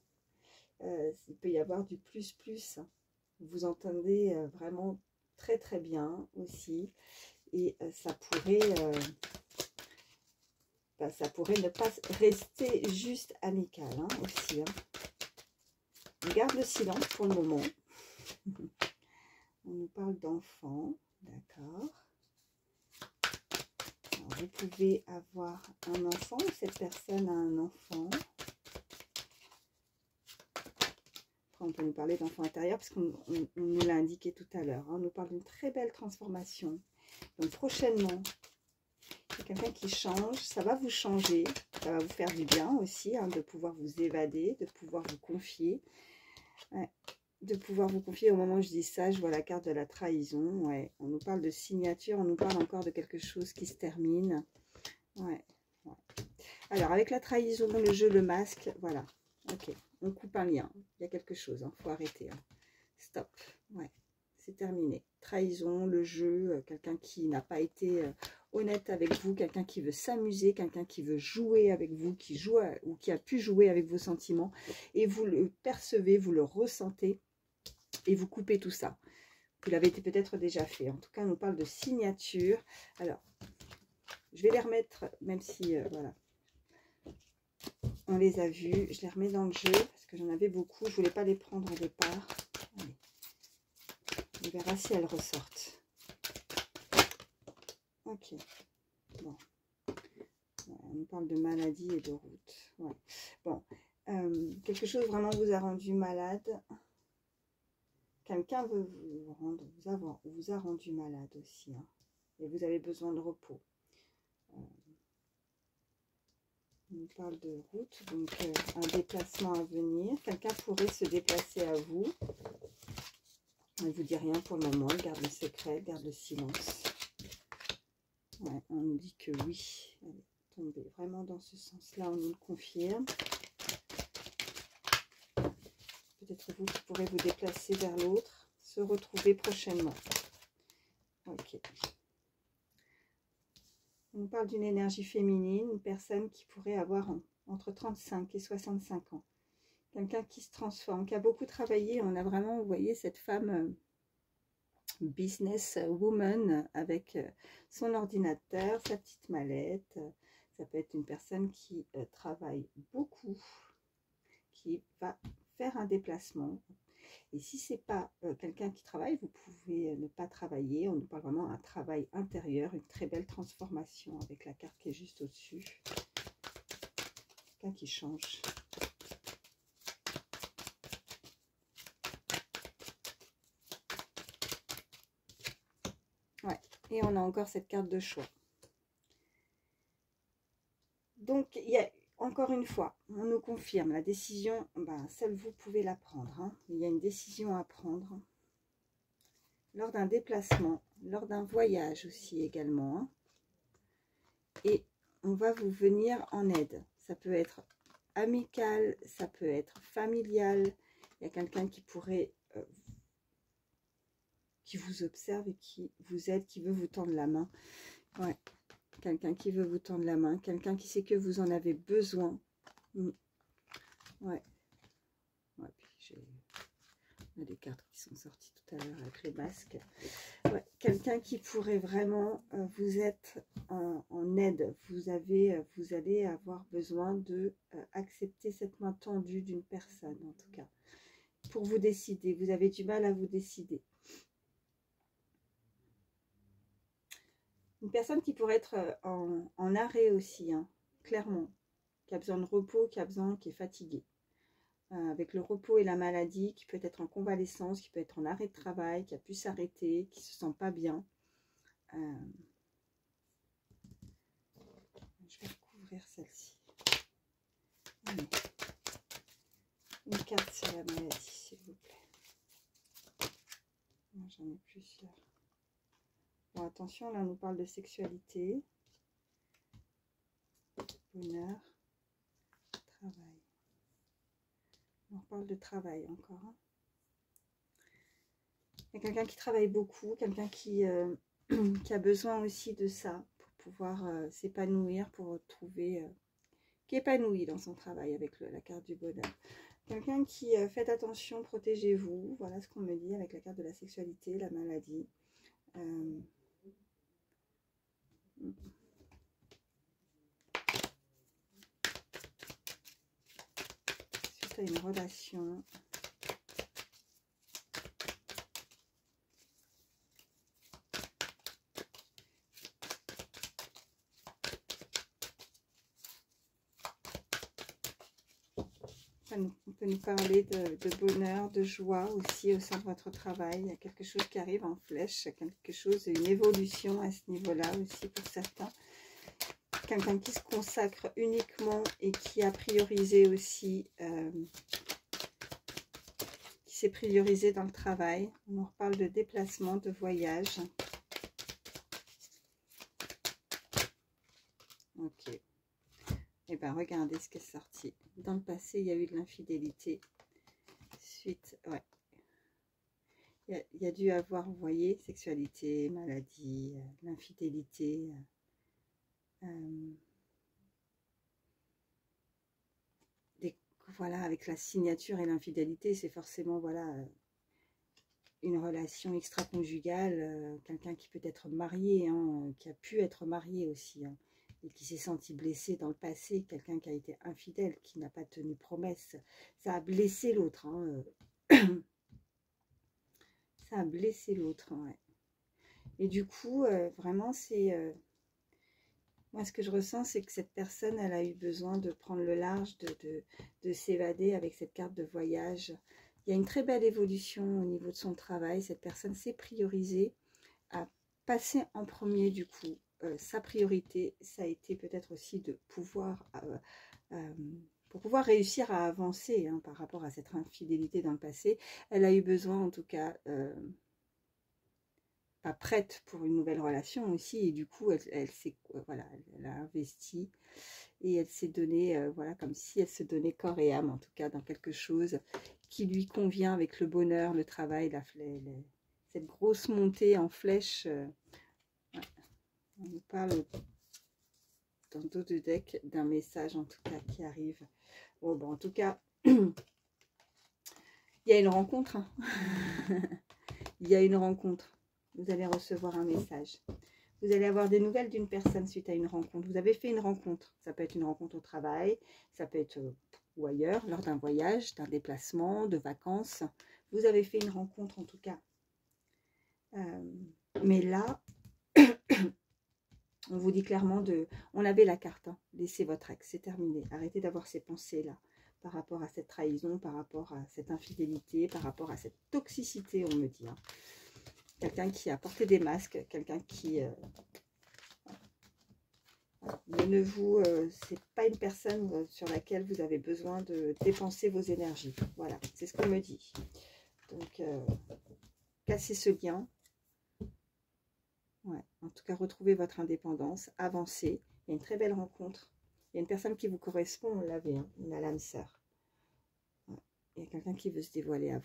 Speaker 1: Il peut y avoir du plus. Vous entendez vraiment très très bien aussi. Et ça pourrait ne pas rester juste amical hein, aussi. Hein. On garde le silence pour le moment. On nous parle d'enfants, d'accord. Vous pouvez avoir un enfant, ou cette personne a un enfant. Après, on peut nous parler d'enfant intérieur, parce qu'on nous l'a indiqué tout à l'heure. Hein. On nous parle d'une très belle transformation. Donc prochainement, il y a quelqu'un qui change, ça va vous changer, ça va vous faire du bien aussi, hein, de pouvoir vous évader, de pouvoir vous confier. Ouais. De pouvoir vous confier. Au moment où je dis ça, je vois la carte de la trahison. Ouais. On nous parle de signature, on nous parle encore de quelque chose qui se termine. Ouais. Ouais. Alors, avec la trahison, le jeu, le masque, voilà. Ok, on coupe un lien. Il y a quelque chose, il faut arrêter. Hein. Stop. Ouais, c'est terminé. Trahison, le jeu, quelqu'un qui n'a pas été honnête avec vous, quelqu'un qui veut s'amuser, quelqu'un qui veut jouer avec vous, qui joue ou qui a pu jouer avec vos sentiments. Et vous le percevez, vous le ressentez. Et vous coupez tout ça. Vous l'avez peut-être déjà fait. En tout cas, on nous parle de signature. Alors, je vais les remettre, même si, voilà, on les a vus. Je les remets dans le jeu, parce que j'en avais beaucoup. Je ne voulais pas les prendre au départ. Allez. On verra si elles ressortent. Ok. Bon. Ouais, on nous parle de maladie et de route. Ouais. Bon. quelque chose vraiment vous a rendu malade. Quelqu'un veut vous a rendu malade aussi. Hein, et vous avez besoin de repos. On parle de route, donc un déplacement à venir. Quelqu'un pourrait se déplacer à vous. Elle ne vous dit rien pour le moment. Elle garde le secret, garde le silence. Ouais, on nous dit que oui. Elle est tombée vraiment dans ce sens-là. On nous le confirme. Peut-être vous qui pourrez vous déplacer vers l'autre. Se retrouver prochainement. Ok. On parle d'une énergie féminine, une personne qui pourrait avoir entre 35 et 65 ans. Quelqu'un qui se transforme, qui a beaucoup travaillé. On a vraiment, vous voyez, cette femme business woman avec son ordinateur, sa petite mallette. Ça peut être une personne qui travaille beaucoup, qui va faire un déplacement. Et si ce n'est pas quelqu'un qui travaille, vous pouvez ne pas travailler. On nous parle vraiment d'un travail intérieur, une très belle transformation avec la carte qui est juste au-dessus. Quelqu'un qui change. Ouais, et on a encore cette carte de choix. Donc, il y a encore une fois, on nous confirme la décision, seule vous pouvez la prendre. Hein. Il y a une décision à prendre lors d'un déplacement, lors d'un voyage aussi également. Hein. Et on va vous venir en aide. Ça peut être amical, ça peut être familial. Il y a quelqu'un qui pourrait, qui vous observe et qui vous aide, qui veut vous tendre la main. Ouais. Quelqu'un qui veut vous tendre la main, quelqu'un qui sait que vous en avez besoin. Ouais. Ouais, puis il y a des cartes qui sont sorties tout à l'heure avec les masques. Ouais, quelqu'un qui pourrait vraiment vous être en aide. Vous allez avoir besoin de accepter cette main tendue d'une personne, en tout cas. Pour vous décider, vous avez du mal à vous décider. Une personne qui pourrait être en arrêt aussi, hein, clairement, qui a besoin de repos, qui est fatiguée. Avec le repos et la maladie, qui peut être en convalescence, qui peut être en arrêt de travail, qui a pu s'arrêter, qui ne se sent pas bien. Je vais recouvrir celle-ci. Une carte sur la maladie, s'il vous plaît. J'en ai plusieurs. Bon, attention, là on nous parle de sexualité, bonheur, travail. On parle de travail encore. Hein. Il y a quelqu'un qui travaille beaucoup, quelqu'un qui a besoin aussi de ça pour pouvoir s'épanouir, pour trouver, qui est épanoui dans son travail avec la carte du bonheur. Quelqu'un qui, faites attention, protégez-vous. Voilà ce qu'on me dit avec la carte de la sexualité, la maladie. Suite à une relation. On peut nous parler de bonheur, de joie aussi au sein de votre travail. Il y a quelque chose qui arrive en flèche, quelque chose, une évolution à ce niveau-là aussi pour certains. Quelqu'un qui se consacre uniquement et qui a priorisé aussi, qui s'est priorisé dans le travail. On reparle de déplacement, de voyage. Ok. Et bien, regardez ce qui est sorti. Dans le passé, il y a eu de l'infidélité. Suite, ouais. Il y a dû avoir, vous voyez, sexualité, maladie, l'infidélité. Voilà, avec la signature et l'infidélité, c'est forcément, voilà, une relation extra-conjugale. Quelqu'un qui peut être marié, hein, qui a pu être marié aussi, hein. Et qui s'est senti blessé dans le passé, quelqu'un qui a été infidèle, qui n'a pas tenu promesse, ça a blessé l'autre. Hein. Ça a blessé l'autre. Ouais. Et du coup, vraiment, c'est Moi, ce que je ressens, c'est que cette personne, elle a eu besoin de prendre le large, de s'évader avec cette carte de voyage. Il y a une très belle évolution au niveau de son travail. Cette personne s'est priorisée à passer en premier, du coup. Sa priorité, ça a été peut-être aussi de pouvoir... pour pouvoir réussir à avancer hein, par rapport à cette infidélité dans le passé. Elle a eu besoin, en tout cas... pas prête pour une nouvelle relation aussi, et du coup voilà, elle a investi et elle s'est donnée voilà, comme si elle se donnait corps et âme en tout cas dans quelque chose qui lui convient, avec le bonheur, le travail, cette grosse montée en flèche. Ouais. On nous parle dans le dos de deck d'un message en tout cas qui arrive. Bon, en tout cas il y a une rencontre hein. Il y a une rencontre. Vous allez recevoir un message. Vous allez avoir des nouvelles d'une personne suite à une rencontre. Vous avez fait une rencontre. Ça peut être une rencontre au travail, ça peut être ou ailleurs, lors d'un voyage, d'un déplacement, de vacances. Vous avez fait une rencontre en tout cas. Mais là, on vous dit clairement on avait la carte. Hein. Laissez votre ex, c'est terminé. Arrêtez d'avoir ces pensées-là par rapport à cette trahison, par rapport à cette infidélité, par rapport à cette toxicité, on me dit. Hein. Quelqu'un qui a porté des masques, quelqu'un qui... c'est pas une personne sur laquelle vous avez besoin de dépenser vos énergies. Voilà, c'est ce qu'on me dit. Donc, cassez ce lien. Ouais, en tout cas, retrouvez votre indépendance, avancez. Il y a une très belle rencontre. Il y a une personne qui vous correspond, on l'avait, hein, on a l'âme sœur. Ouais. Il y a quelqu'un qui veut se dévoiler à vous.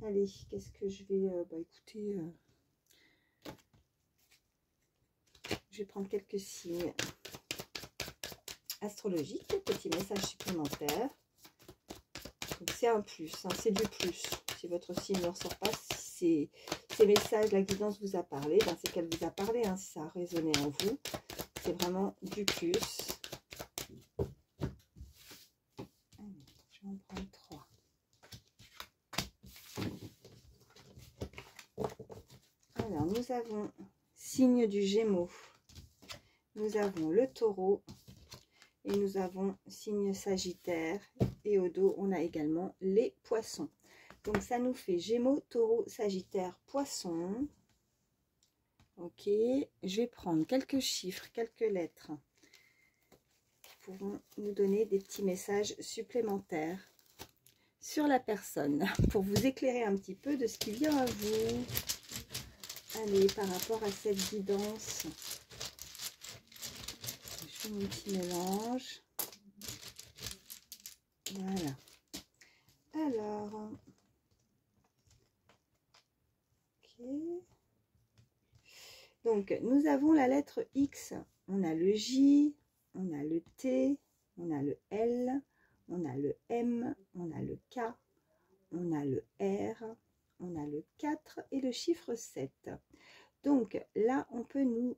Speaker 1: Allez, qu'est-ce que je vais... écoutez, je vais prendre quelques signes astrologiques, petits messages supplémentaires. C'est un plus, hein, c'est du plus. Si votre signe ne ressort pas, si ces messages, la guidance vous a parlé, ben c'est qu'elle vous a parlé, hein, si ça a résonné en vous. C'est vraiment du plus. Allez, je vais en prendre 3. Alors, nous avons signe du Gémeaux, nous avons le Taureau et nous avons signe Sagittaire. Et au dos, on a également les Poissons. Donc, ça nous fait Gémeaux, Taureau, Sagittaire, Poissons. Ok, je vais prendre quelques chiffres, quelques lettres qui pourront nous donner des petits messages supplémentaires sur la personne pour vous éclairer un petit peu de ce qui vient à vous. Allez, par rapport à cette guidance, je fais mon petit mélange. Voilà. Alors, ok. Donc, nous avons la lettre X. On a le J, on a le T, on a le L, on a le M, on a le K, on a le R, on a le 4 et le chiffre 7. Donc là, on peut nous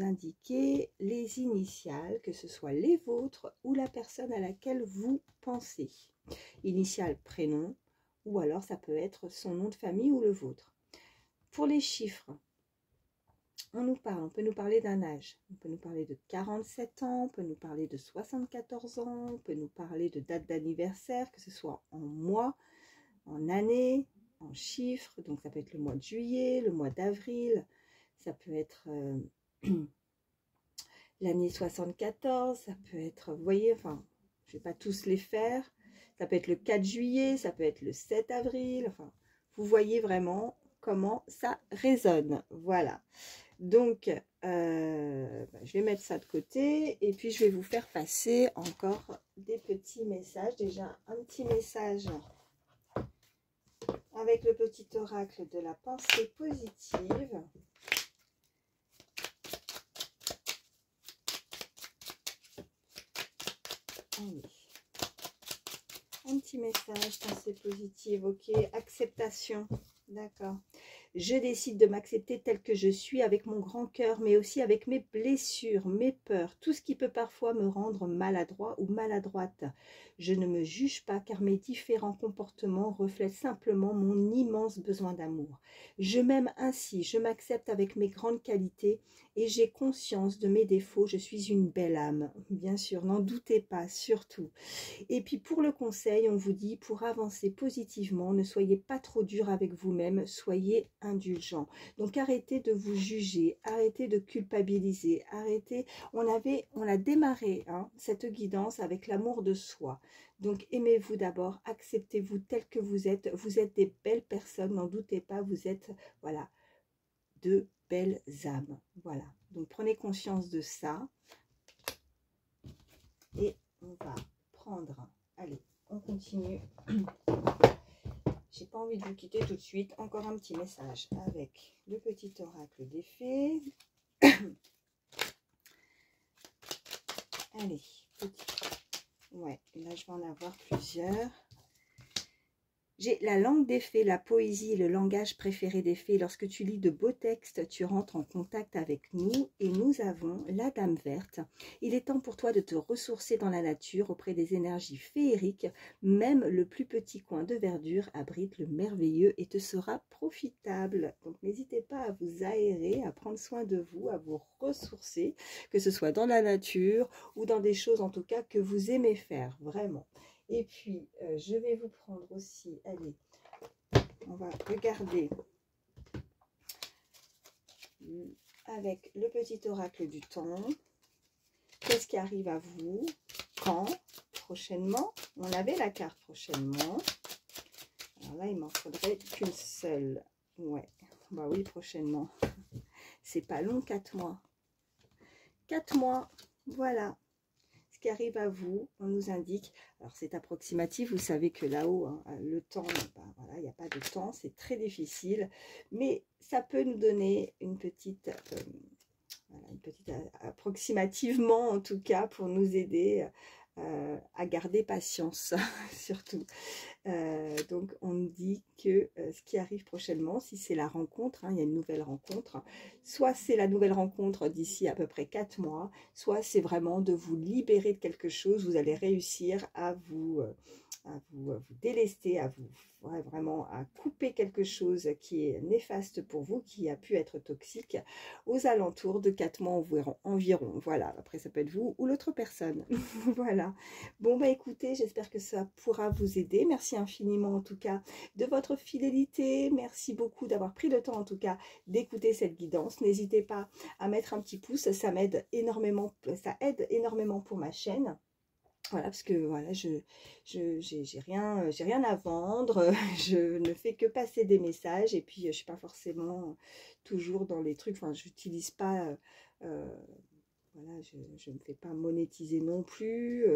Speaker 1: indiquer les initiales, que ce soit les vôtres ou la personne à laquelle vous pensez. Initiale, prénom, ou alors ça peut être son nom de famille ou le vôtre. Pour les chiffres, on peut nous parler d'un âge. On peut nous parler de 47 ans, on peut nous parler de 74 ans, on peut nous parler de date d'anniversaire, que ce soit en mois, en année, en chiffres. Donc ça peut être le mois de juillet, le mois d'avril, ça peut être l'année 74, ça peut être, vous voyez, enfin, je ne vais pas tous les faire. Ça peut être le 4 juillet, ça peut être le 7 avril, enfin, vous voyez vraiment comment ça résonne. Voilà. Donc, je vais mettre ça de côté et puis je vais vous faire passer encore des petits messages. Déjà, un petit message avec le petit oracle de la pensée positive. Allez. Un petit message, pensée positive, ok. Acceptation, d'accord. Je décide de m'accepter tel que je suis, avec mon grand cœur, mais aussi avec mes blessures, mes peurs, tout ce qui peut parfois me rendre maladroit ou maladroite. Je ne me juge pas car mes différents comportements reflètent simplement mon immense besoin d'amour. Je m'aime ainsi, je m'accepte avec mes grandes qualités et j'ai conscience de mes défauts. Je suis une belle âme, bien sûr, n'en doutez pas, surtout. Et puis pour le conseil, on vous dit, pour avancer positivement, ne soyez pas trop dur avec vous-même, soyez indulgent. Donc arrêtez de vous juger, arrêtez de culpabiliser, arrêtez. On a démarré cette guidance avec l'amour de soi. Donc aimez-vous d'abord, acceptez-vous tel que vous êtes des belles personnes, n'en doutez pas, vous êtes, voilà, de belles âmes. Voilà, donc prenez conscience de ça. Et on va prendre, allez, on continue. J'ai pas envie de vous quitter tout de suite. Encore un petit message avec le petit oracle des fées. Allez, petit. Ouais, là je vais en avoir plusieurs. J'ai la langue des fées, la poésie et le langage préféré des fées. Lorsque tu lis de beaux textes, tu rentres en contact avec nous et nous avons la Dame verte. Il est temps pour toi de te ressourcer dans la nature auprès des énergies féeriques. Même le plus petit coin de verdure abrite le merveilleux et te sera profitable. Donc n'hésitez pas à vous aérer, à prendre soin de vous, à vous ressourcer, que ce soit dans la nature ou dans des choses en tout cas que vous aimez faire, vraiment. Et puis, je vais vous prendre aussi, allez, on va regarder avec le petit oracle du temps. Qu'est-ce qui arrive à vous? Quand? Prochainement? On avait la carte prochainement. Alors là, il m'en faudrait qu'une seule. Ouais, bah oui, prochainement. C'est pas long, 4 mois. 4 mois, voilà. Qui arrive à vous, on nous indique, alors c'est approximatif, vous savez que là-haut, le temps, ben voilà, il n'y a pas de temps, c'est très difficile, mais ça peut nous donner une petite, voilà, approximativement en tout cas, pour nous aider à garder patience, surtout. Donc on nous dit que ce qui arrive prochainement, si c'est la rencontre, il y a une nouvelle rencontre, soit c'est la nouvelle rencontre d'ici à peu près 4 mois, soit c'est vraiment de vous libérer de quelque chose, vous allez réussir à vous délester, à vous vraiment à couper quelque chose qui est néfaste pour vous, qui a pu être toxique, aux alentours de 4 mois environ. Voilà, après ça peut être vous ou l'autre personne. Voilà. Bon, bah écoutez, j'espère que ça pourra vous aider. Merci infiniment en tout cas de votre fidélité. Merci beaucoup d'avoir pris le temps en tout cas d'écouter cette guidance. N'hésitez pas à mettre un petit pouce, ça m'aide énormément, ça aide énormément pour ma chaîne. Voilà, parce que voilà, j'ai rien à vendre, je ne fais que passer des messages et puis je suis pas forcément toujours dans les trucs, enfin j'utilise pas, voilà, je ne me fais pas monétiser non plus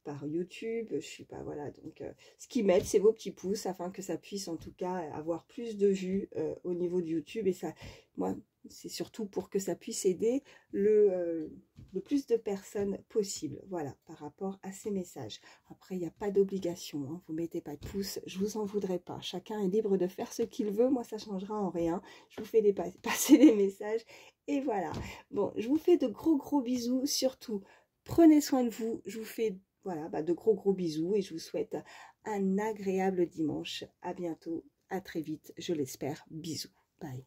Speaker 1: par YouTube, je suis pas, voilà, donc ce qui m'aide c'est vos petits pouces afin que ça puisse en tout cas avoir plus de vues au niveau de YouTube et ça, moi c'est surtout pour que ça puisse aider le plus de personnes possible, voilà, par rapport à ces messages. Après, il n'y a pas d'obligation, vous ne mettez pas de pouce, je vous en voudrais pas. Chacun est libre de faire ce qu'il veut, moi ça changera en rien. Je vous fais passer des messages et voilà. Bon, je vous fais de gros bisous, surtout, prenez soin de vous. Je vous fais voilà, de gros bisous et je vous souhaite un agréable dimanche. À bientôt, à très vite, je l'espère. Bisous, bye.